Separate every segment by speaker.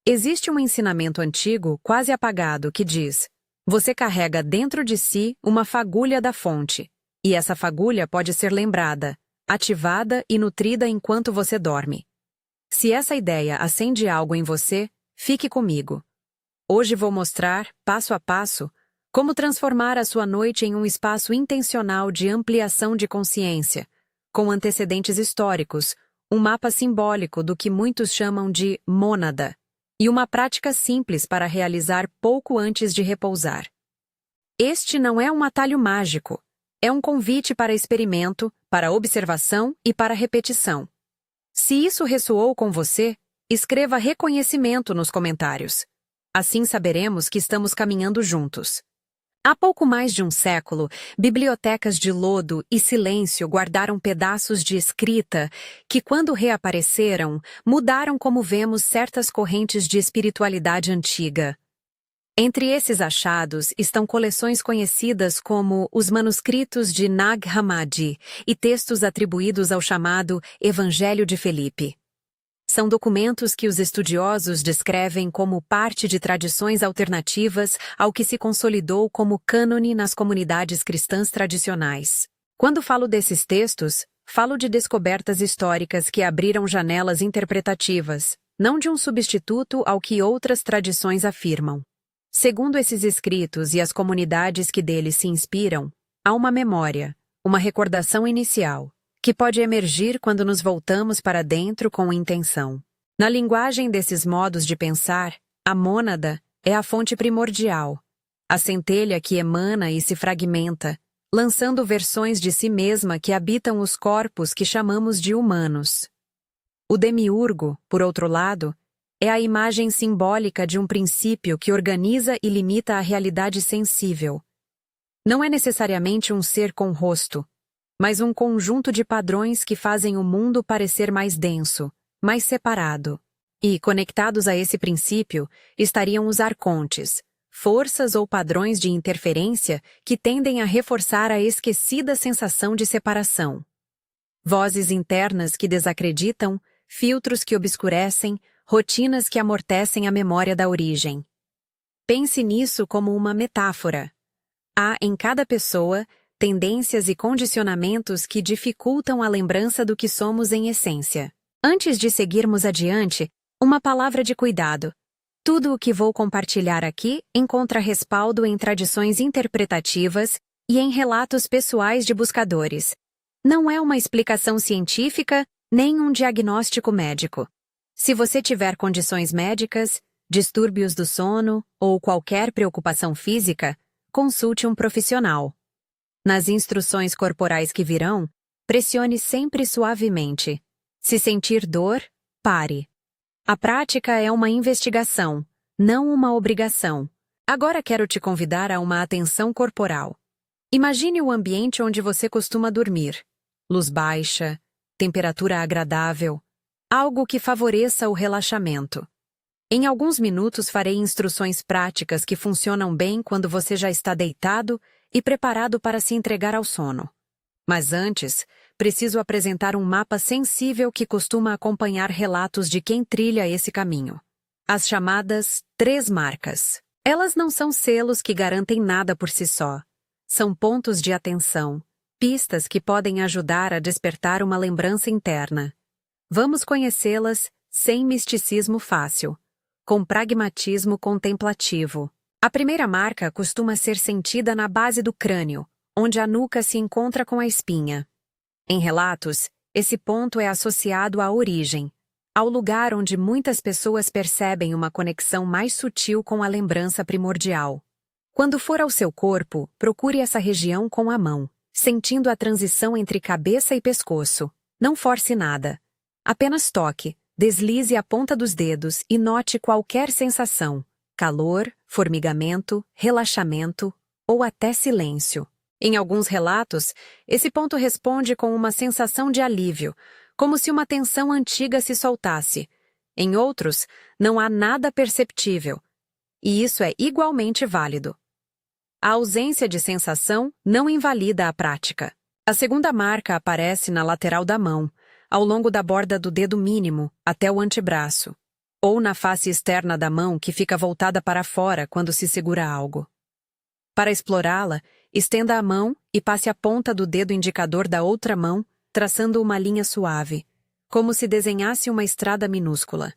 Speaker 1: Existe um ensinamento antigo, quase apagado, que diz: você carrega dentro de si uma fagulha da fonte, e essa fagulha pode ser lembrada, ativada e nutrida enquanto você dorme. Se essa ideia acende algo em você, fique comigo. Hoje vou mostrar, passo a passo, como transformar a sua noite em um espaço intencional de ampliação de consciência, com antecedentes históricos, um mapa simbólico do que muitos chamam de mônada, e uma prática simples para realizar pouco antes de repousar. Este não é um atalho mágico, é um convite para experimento, para observação e para repetição. Se isso ressoou com você, escreva reconhecimento nos comentários. Assim saberemos que estamos caminhando juntos. Há pouco mais de um século, bibliotecas de lodo e silêncio guardaram pedaços de escrita que, quando reapareceram, mudaram como vemos certas correntes de espiritualidade antiga. Entre esses achados estão coleções conhecidas como os manuscritos de Nag Hammadi e textos atribuídos ao chamado Evangelho de Felipe. São documentos que os estudiosos descrevem como parte de tradições alternativas ao que se consolidou como cânone nas comunidades cristãs tradicionais. Quando falo desses textos, falo de descobertas históricas que abriram janelas interpretativas, não de um substituto ao que outras tradições afirmam. Segundo esses escritos e as comunidades que deles se inspiram, há uma memória, uma recordação inicial, que pode emergir quando nos voltamos para dentro com intenção. Na linguagem desses modos de pensar, a mônada é a fonte primordial, a centelha que emana e se fragmenta, lançando versões de si mesma que habitam os corpos que chamamos de humanos. O demiurgo, por outro lado, é a imagem simbólica de um princípio que organiza e limita a realidade sensível. Não é necessariamente um ser com rosto, mas um conjunto de padrões que fazem o mundo parecer mais denso, mais separado. E, conectados a esse princípio, estariam os arcontes, forças ou padrões de interferência que tendem a reforçar a esquecida sensação de separação. Vozes internas que desacreditam, filtros que obscurecem, rotinas que amortecem a memória da origem. Pense nisso como uma metáfora. Há em cada pessoa tendências e condicionamentos que dificultam a lembrança do que somos em essência. Antes de seguirmos adiante, uma palavra de cuidado. Tudo o que vou compartilhar aqui encontra respaldo em tradições interpretativas e em relatos pessoais de buscadores. Não é uma explicação científica nem um diagnóstico médico. Se você tiver condições médicas, distúrbios do sono ou qualquer preocupação física, consulte um profissional. Nas instruções corporais que virão, pressione sempre suavemente. Se sentir dor, pare. A prática é uma investigação, não uma obrigação. Agora quero te convidar a uma atenção corporal. Imagine o ambiente onde você costuma dormir. Luz baixa, temperatura agradável, algo que favoreça o relaxamento. Em alguns minutos farei instruções práticas que funcionam bem quando você já está deitado e preparado para se entregar ao sono. Mas antes, preciso apresentar um mapa sensível que costuma acompanhar relatos de quem trilha esse caminho. As chamadas 3 marcas. Elas não são selos que garantem nada por si só. São pontos de atenção, pistas que podem ajudar a despertar uma lembrança interna. Vamos conhecê-las sem misticismo fácil, com pragmatismo contemplativo. A primeira marca costuma ser sentida na base do crânio, onde a nuca se encontra com a espinha. Em relatos, esse ponto é associado à origem, ao lugar onde muitas pessoas percebem uma conexão mais sutil com a lembrança primordial. Quando for ao seu corpo, procure essa região com a mão, sentindo a transição entre cabeça e pescoço. Não force nada. Apenas toque, deslize a ponta dos dedos e note qualquer sensação. Calor, formigamento, relaxamento ou até silêncio. Em alguns relatos, esse ponto responde com uma sensação de alívio, como se uma tensão antiga se soltasse. Em outros, não há nada perceptível, e isso é igualmente válido. A ausência de sensação não invalida a prática. A segunda marca aparece na lateral da mão, ao longo da borda do dedo mínimo até o antebraço. ou na face externa da mão que fica voltada para fora quando se segura algo. Para explorá-la, estenda a mão e passe a ponta do dedo indicador da outra mão, traçando uma linha suave, como se desenhasse uma estrada minúscula.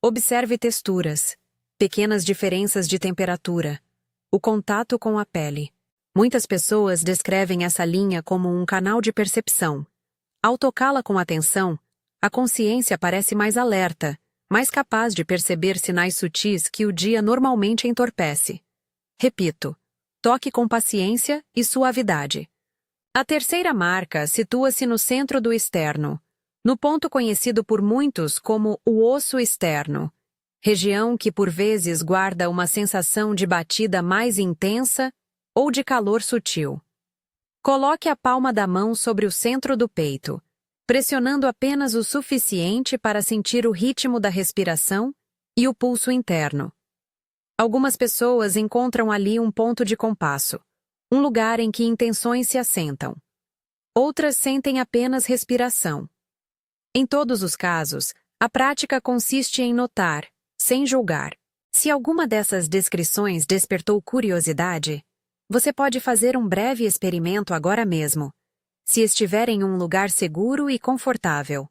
Speaker 1: Observe texturas, pequenas diferenças de temperatura, o contato com a pele. Muitas pessoas descrevem essa linha como um canal de percepção. Ao tocá-la com atenção, a consciência parece mais alerta, mais capaz de perceber sinais sutis que o dia normalmente entorpece. Repito, toque com paciência e suavidade. A terceira marca situa-se no centro do externo, no ponto conhecido por muitos como o osso externo, região que por vezes guarda uma sensação de batida mais intensa ou de calor sutil. Coloque a palma da mão sobre o centro do peito, pressionando apenas o suficiente para sentir o ritmo da respiração e o pulso interno. Algumas pessoas encontram ali um ponto de compasso, um lugar em que intenções se assentam. Outras sentem apenas respiração. Em todos os casos, a prática consiste em notar, sem julgar. Se alguma dessas descrições despertou curiosidade, você pode fazer um breve experimento agora mesmo, se estiver em um lugar seguro e confortável.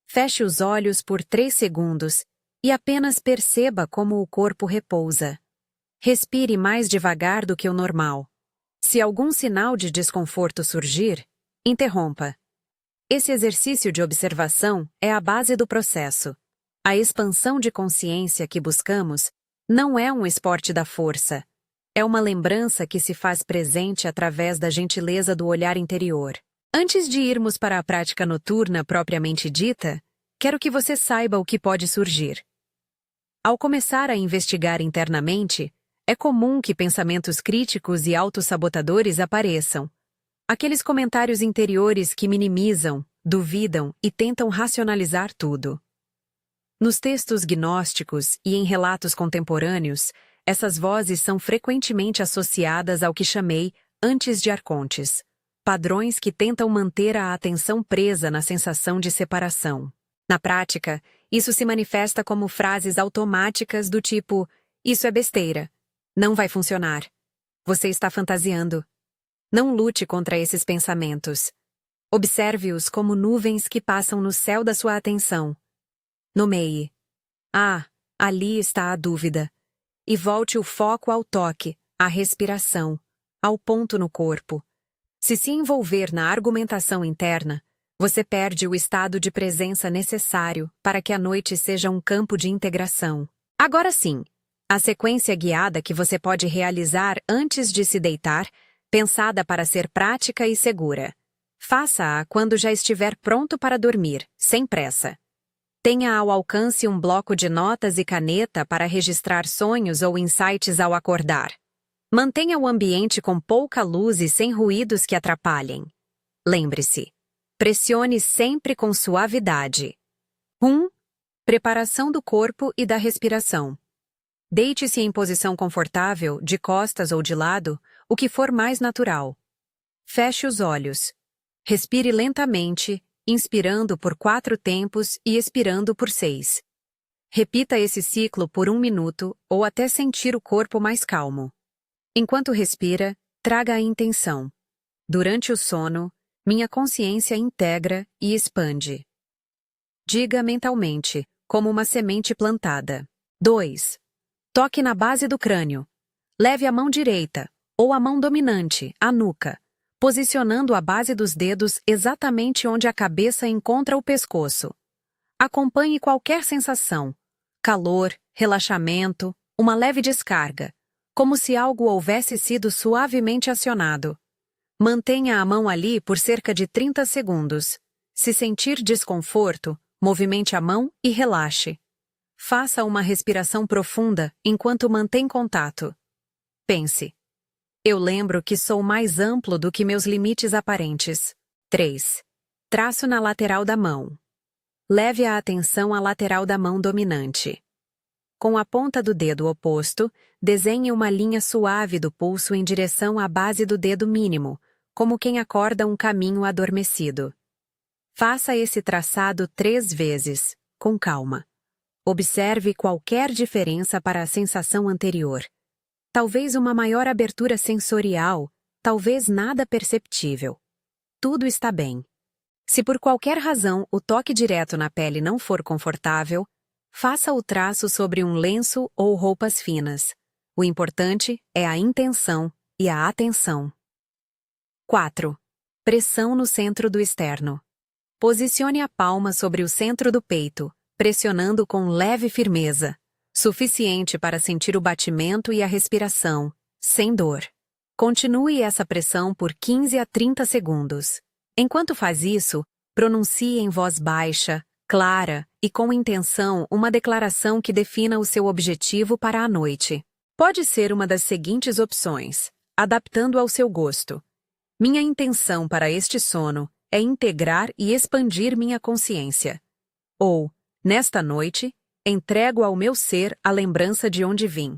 Speaker 1: Feche os olhos por 3 segundos e apenas perceba como o corpo repousa. Respire mais devagar do que o normal. Se algum sinal de desconforto surgir, interrompa. Esse exercício de observação é a base do processo. A expansão de consciência que buscamos não é um esporte da força. É uma lembrança que se faz presente através da gentileza do olhar interior. Antes de irmos para a prática noturna propriamente dita, quero que você saiba o que pode surgir. Ao começar a investigar internamente, é comum que pensamentos críticos e autossabotadores apareçam. Aqueles comentários interiores que minimizam, duvidam e tentam racionalizar tudo. Nos textos gnósticos e em relatos contemporâneos, essas vozes são frequentemente associadas ao que chamei antes de arcontes, padrões que tentam manter a atenção presa na sensação de separação. Na prática, isso se manifesta como frases automáticas do tipo: "Isso é besteira. Não vai funcionar. Você está fantasiando." Não lute contra esses pensamentos. Observe-os como nuvens que passam no céu da sua atenção. Nomeie: "Ah, ali está a dúvida." E volte o foco ao toque, à respiração, ao ponto no corpo. Se se envolver na argumentação interna, você perde o estado de presença necessário para que a noite seja um campo de integração. Agora sim, a sequência guiada que você pode realizar antes de se deitar, pensada para ser prática e segura. Faça-a quando já estiver pronto para dormir, sem pressa. Tenha ao alcance um bloco de notas e caneta para registrar sonhos ou insights ao acordar. Mantenha o ambiente com pouca luz e sem ruídos que atrapalhem. Lembre-se, pressione sempre com suavidade. 1. Preparação do corpo e da respiração. Deite-se em posição confortável, de costas ou de lado, o que for mais natural. Feche os olhos. Respire lentamente, inspirando por 4 tempos e expirando por 6. Repita esse ciclo por 1 minuto ou até sentir o corpo mais calmo. Enquanto respira, traga a intenção: durante o sono, minha consciência integra e expande. Diga mentalmente, como uma semente plantada. 2. Toque na base do crânio. Leve a mão direita, ou a mão dominante, à nuca, posicionando a base dos dedos exatamente onde a cabeça encontra o pescoço. Acompanhe qualquer sensação: calor, relaxamento, uma leve descarga, como se algo houvesse sido suavemente acionado. Mantenha a mão ali por cerca de 30 segundos. Se sentir desconforto, movimente a mão e relaxe. Faça uma respiração profunda enquanto mantém contato. Pense: eu lembro que sou mais amplo do que meus limites aparentes. 3. Traço na lateral da mão. Leve a atenção à lateral da mão dominante. Com a ponta do dedo oposto, desenhe uma linha suave do pulso em direção à base do dedo mínimo, como quem acorda um caminho adormecido. Faça esse traçado 3 vezes, com calma. Observe qualquer diferença para a sensação anterior. Talvez uma maior abertura sensorial, talvez nada perceptível. Tudo está bem. Se por qualquer razão o toque direto na pele não for confortável, faça o traço sobre um lenço ou roupas finas. O importante é a intenção e a atenção. 4. Pressão no centro do externo. Posicione a palma sobre o centro do peito, pressionando com leve firmeza, suficiente para sentir o batimento e a respiração, sem dor. Continue essa pressão por 15 a 30 segundos. Enquanto faz isso, pronuncie em voz baixa, clara e com intenção uma declaração que defina o seu objetivo para a noite. Pode ser uma das seguintes opções, adaptando ao seu gosto. Minha intenção para este sono é integrar e expandir minha consciência. Ou, nesta noite, entrego ao meu ser a lembrança de onde vim.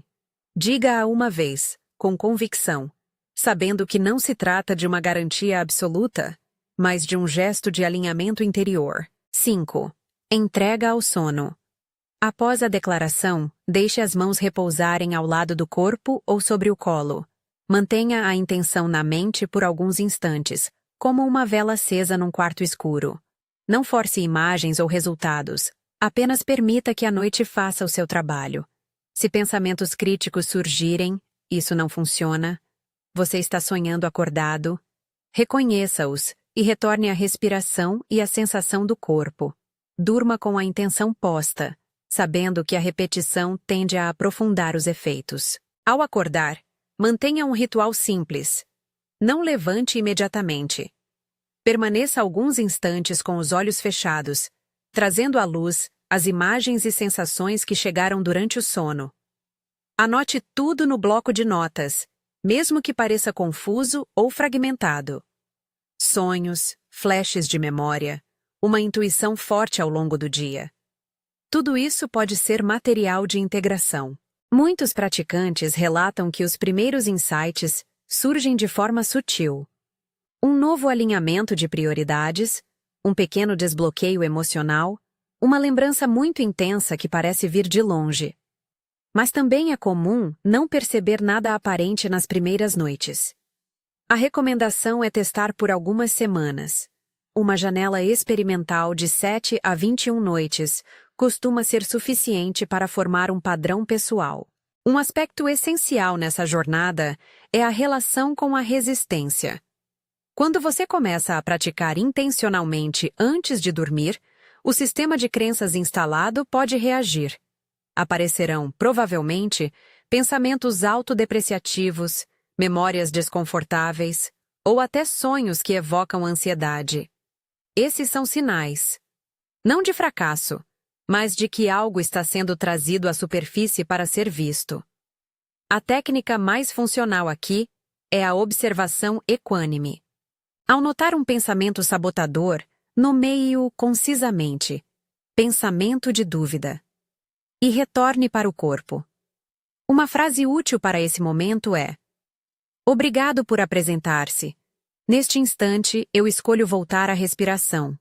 Speaker 1: Diga-a uma vez, com convicção, sabendo que não se trata de uma garantia absoluta, mas de um gesto de alinhamento interior. 5. Entrega ao sono. Após a declaração, deixe as mãos repousarem ao lado do corpo ou sobre o colo. Mantenha a intenção na mente por alguns instantes, como uma vela acesa num quarto escuro. Não force imagens ou resultados, apenas permita que a noite faça o seu trabalho. Se pensamentos críticos surgirem, isso não funciona, você está sonhando acordado, reconheça-os e retorne à respiração e à sensação do corpo. Durma com a intenção posta, sabendo que a repetição tende a aprofundar os efeitos. Ao acordar, mantenha um ritual simples. Não levante imediatamente. Permaneça alguns instantes com os olhos fechados, trazendo à luz as imagens e sensações que chegaram durante o sono. Anote tudo no bloco de notas, mesmo que pareça confuso ou fragmentado. Sonhos, flashes de memória, uma intuição forte ao longo do dia. Tudo isso pode ser material de integração. Muitos praticantes relatam que os primeiros insights surgem de forma sutil. Um novo alinhamento de prioridades, um pequeno desbloqueio emocional, uma lembrança muito intensa que parece vir de longe. Mas também é comum não perceber nada aparente nas primeiras noites. A recomendação é testar por algumas semanas. Uma janela experimental de 7 a 21 noites costuma ser suficiente para formar um padrão pessoal. Um aspecto essencial nessa jornada é a relação com a resistência. Quando você começa a praticar intencionalmente antes de dormir, o sistema de crenças instalado pode reagir. Aparecerão, provavelmente, pensamentos autodepreciativos, memórias desconfortáveis ou até sonhos que evocam ansiedade. Esses são sinais, não de fracasso, mas de que algo está sendo trazido à superfície para ser visto. A técnica mais funcional aqui é a observação equânime. Ao notar um pensamento sabotador, nomeie-o concisamente, pensamento de dúvida, e retorne para o corpo. Uma frase útil para esse momento é: obrigado por apresentar-se. Neste instante, eu escolho voltar à respiração.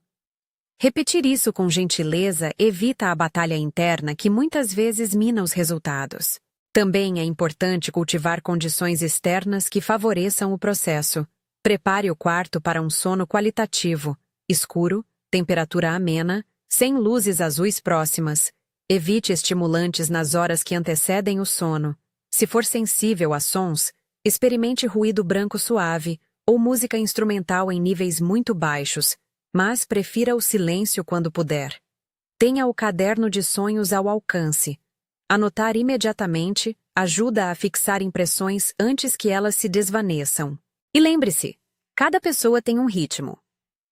Speaker 1: Repetir isso com gentileza evita a batalha interna que muitas vezes mina os resultados. Também é importante cultivar condições externas que favoreçam o processo. Prepare o quarto para um sono qualitativo, escuro, temperatura amena, sem luzes azuis próximas. Evite estimulantes nas horas que antecedem o sono. Se for sensível a sons, experimente ruído branco suave ou música instrumental em níveis muito baixos, mas prefira o silêncio quando puder. Tenha o caderno de sonhos ao alcance. Anotar imediatamente ajuda a fixar impressões antes que elas se desvaneçam. E lembre-se, cada pessoa tem um ritmo.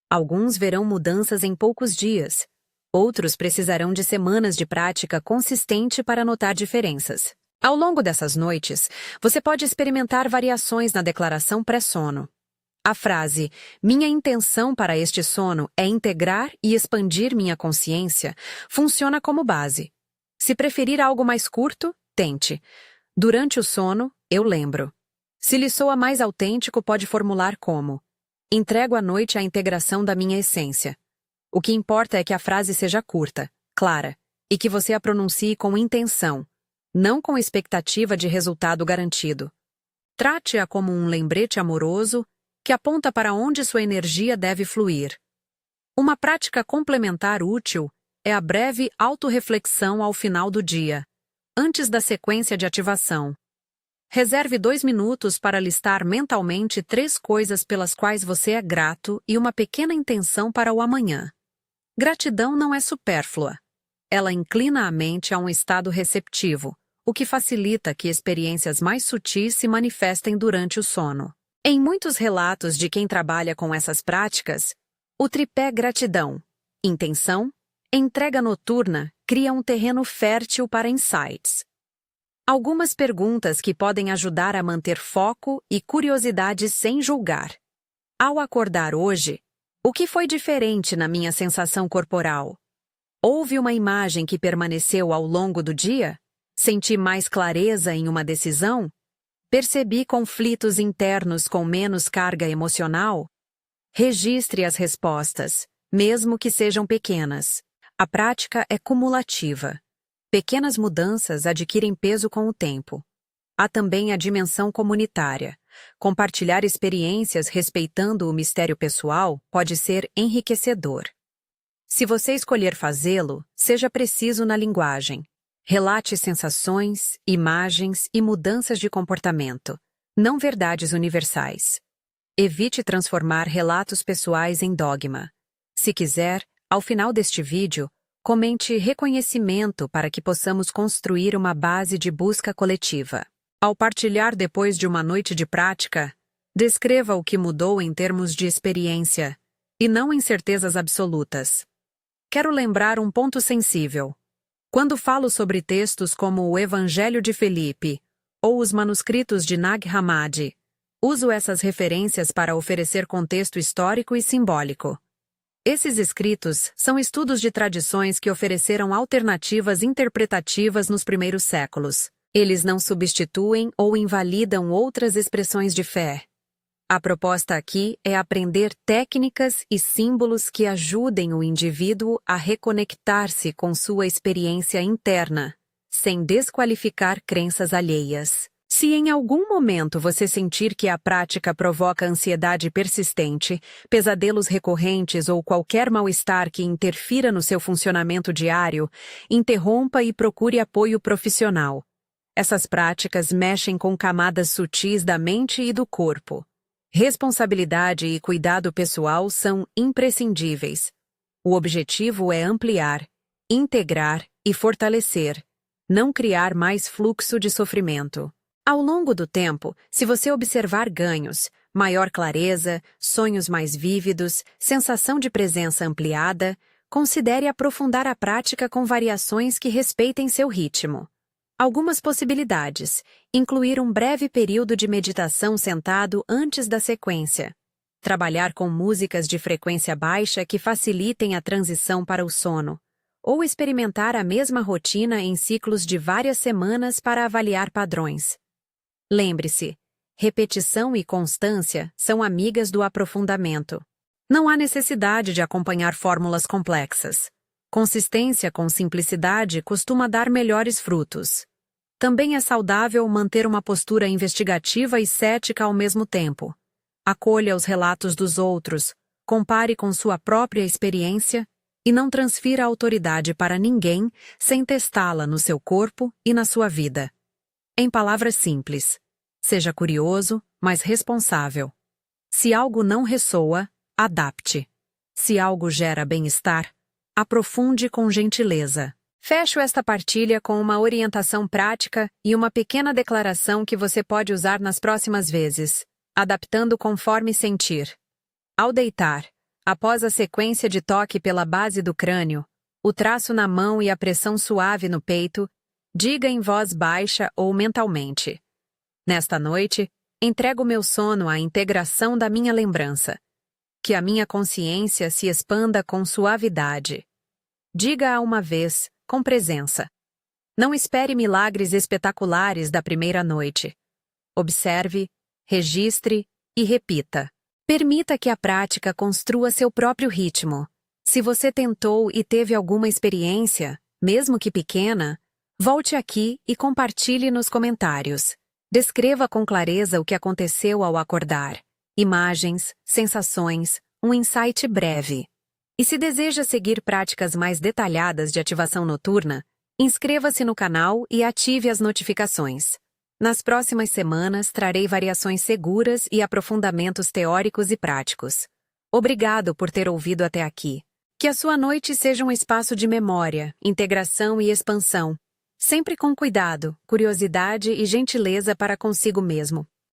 Speaker 1: Alguns verão mudanças em poucos dias, outros precisarão de semanas de prática consistente para notar diferenças. Ao longo dessas noites, você pode experimentar variações na declaração pré-sono. A frase, minha intenção para este sono é integrar e expandir minha consciência, funciona como base. Se preferir algo mais curto, tente. Durante o sono, eu lembro. Se lhe soa mais autêntico, pode formular como: entrego à noite a integração da minha essência. O que importa é que a frase seja curta, clara e que você a pronuncie com intenção, não com expectativa de resultado garantido. Trate-a como um lembrete amoroso que aponta para onde sua energia deve fluir. Uma prática complementar útil é a breve autorreflexão ao final do dia, antes da sequência de ativação. Reserve 2 minutos para listar mentalmente 3 coisas pelas quais você é grato e uma pequena intenção para o amanhã. Gratidão não é supérflua. Ela inclina a mente a um estado receptivo, o que facilita que experiências mais sutis se manifestem durante o sono. Em muitos relatos de quem trabalha com essas práticas, o tripé gratidão, intenção, entrega noturna cria um terreno fértil para insights. Algumas perguntas que podem ajudar a manter foco e curiosidade sem julgar. Ao acordar hoje, o que foi diferente na minha sensação corporal? Houve uma imagem que permaneceu ao longo do dia? Senti mais clareza em uma decisão? Percebi conflitos internos com menos carga emocional? Registre as respostas, mesmo que sejam pequenas. A prática é cumulativa. Pequenas mudanças adquirem peso com o tempo. Há também a dimensão comunitária. Compartilhar experiências respeitando o mistério pessoal pode ser enriquecedor. Se você escolher fazê-lo, seja preciso na linguagem. Relate sensações, imagens e mudanças de comportamento, não verdades universais. Evite transformar relatos pessoais em dogma. Se quiser, ao final deste vídeo, comente reconhecimento para que possamos construir uma base de busca coletiva. Ao partilhar depois de uma noite de prática, descreva o que mudou em termos de experiência, e não em certezas absolutas. Quero lembrar um ponto sensível. Quando falo sobre textos como o Evangelho de Felipe ou os manuscritos de Nag Hammadi, uso essas referências para oferecer contexto histórico e simbólico. Esses escritos são estudos de tradições que ofereceram alternativas interpretativas nos primeiros séculos. Eles não substituem ou invalidam outras expressões de fé. A proposta aqui é aprender técnicas e símbolos que ajudem o indivíduo a reconectar-se com sua experiência interna, sem desqualificar crenças alheias. Se em algum momento você sentir que a prática provoca ansiedade persistente, pesadelos recorrentes ou qualquer mal-estar que interfira no seu funcionamento diário, interrompa e procure apoio profissional. Essas práticas mexem com camadas sutis da mente e do corpo. Responsabilidade e cuidado pessoal são imprescindíveis. O objetivo é ampliar, integrar e fortalecer, não criar mais fluxo de sofrimento. Ao longo do tempo, se você observar ganhos, maior clareza, sonhos mais vívidos, sensação de presença ampliada, considere aprofundar a prática com variações que respeitem seu ritmo. Algumas possibilidades: incluir um breve período de meditação sentado antes da sequência. Trabalhar com músicas de frequência baixa que facilitem a transição para o sono. Ou experimentar a mesma rotina em ciclos de várias semanas para avaliar padrões. Lembre-se, repetição e constância são amigas do aprofundamento. Não há necessidade de acompanhar fórmulas complexas. Consistência com simplicidade costuma dar melhores frutos. Também é saudável manter uma postura investigativa e cética ao mesmo tempo. Acolha os relatos dos outros, compare com sua própria experiência e não transfira a autoridade para ninguém sem testá-la no seu corpo e na sua vida. Em palavras simples, seja curioso, mas responsável. Se algo não ressoa, adapte. Se algo gera bem-estar, aprofunde com gentileza. Fecho esta partilha com uma orientação prática e uma pequena declaração que você pode usar nas próximas vezes, adaptando conforme sentir. Ao deitar, após a sequência de toque pela base do crânio, o traço na mão e a pressão suave no peito, diga em voz baixa ou mentalmente: nesta noite, entrego meu sono à integração da minha lembrança. Que a minha consciência se expanda com suavidade. Diga-a uma vez, com presença. Não espere milagres espetaculares da primeira noite. Observe, registre e repita. Permita que a prática construa seu próprio ritmo. Se você tentou e teve alguma experiência, Mesmo que pequena, volte aqui e compartilhe nos comentários. Descreva com clareza o que aconteceu ao acordar. Imagens, sensações, um insight breve. E se deseja seguir práticas mais detalhadas de ativação noturna, inscreva-se no canal e ative as notificações. Nas próximas semanas, trarei variações seguras e aprofundamentos teóricos e práticos. Obrigado por ter ouvido até aqui. Que a sua noite seja um espaço de memória, integração e expansão, sempre com cuidado, curiosidade e gentileza para consigo mesmo.